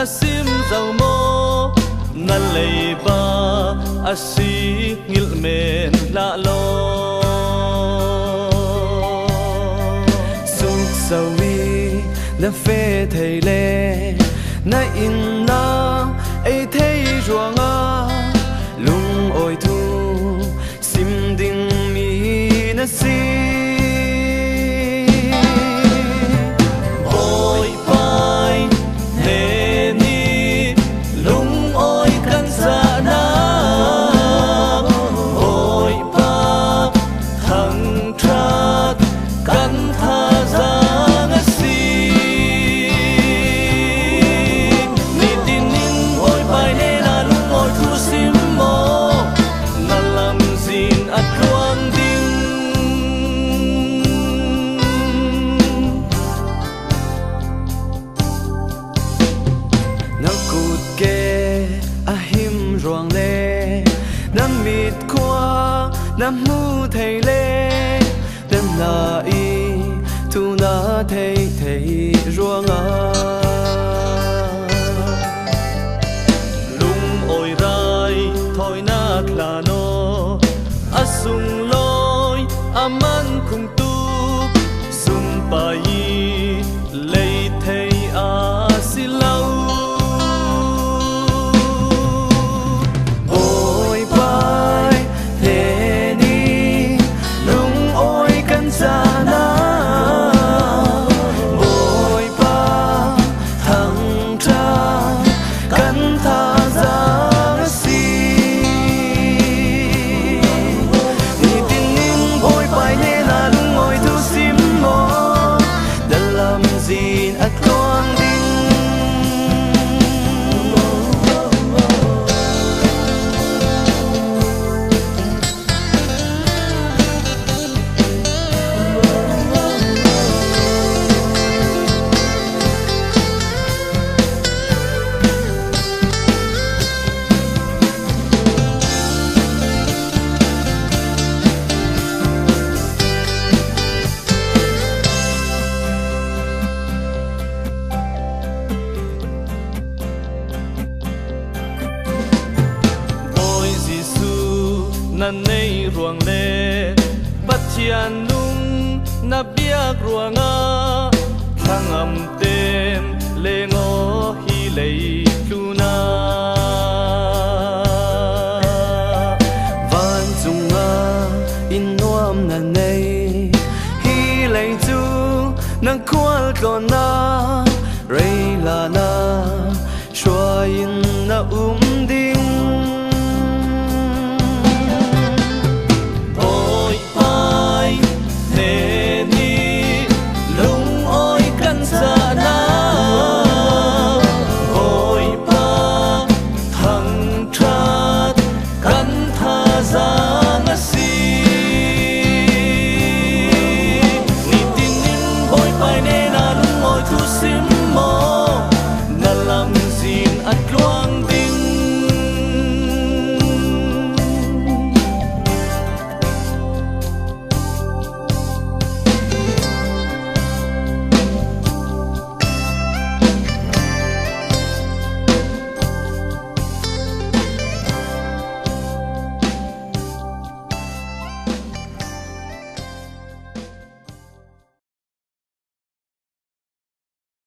na sim dầu mô na lei ba asi ngil men la lo suk sawi na phê thầy lê na in na ai thấy ruộng a lung oi thu sim ding mi na si ôi pai nè ni lung ôi căn sa na ôi pa thằng trat căn tha ra ngã si ni tin nin ôi pai nè na lung ôi thu sim mo na lam zin at ruang ding na cụt kê a him ruộng lê na mịt khoa na mu thầy lê đêm là y thu na thầy ruộng à lung ôi rai thôi na là no asung loi aman khung tu sum pai lei thei a si lau ôi pai thế ni lung ôi căn xa na ôi pa thằng cha căn tha ra si ni tin nin ôi pai nè na lung ôi thu sim mo đã làm gì at con đinh ôi Giêsu na nei ruang le pathian nung na biak ruanga thangam ten le ngo hi lei tu na